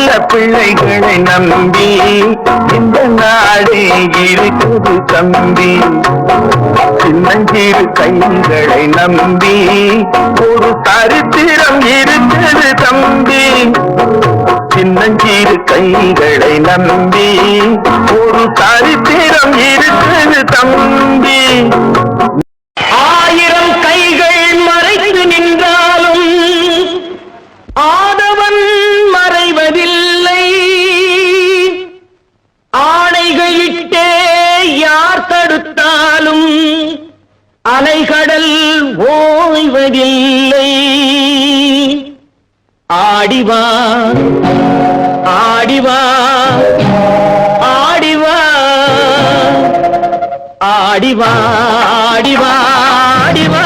நல்ல பிள்ளைகளை நம்பி இந்த நாடே இருக்குது தம்பி. சின்னஞ்சிறு கைகளை நம்பி ஒரு சரித்திரம் இருக்குது தம்பி. சின்னஞ்சிறு கைகளை நம்பி ஒரு சரித்திரம் இருக்குது தம்பி. ஆயிரம் கைகள் மறைத்து நின்றாலும் ஆதவன் மறைவதில்லை. ஆணைகளிட்டே யார் தடுத்தாலும் அலைகடல் ஓய்வதில்லை. ஆடிவா ஆடிவா ஆடிவா ஆடிவா ஆடிவா ஆடிவா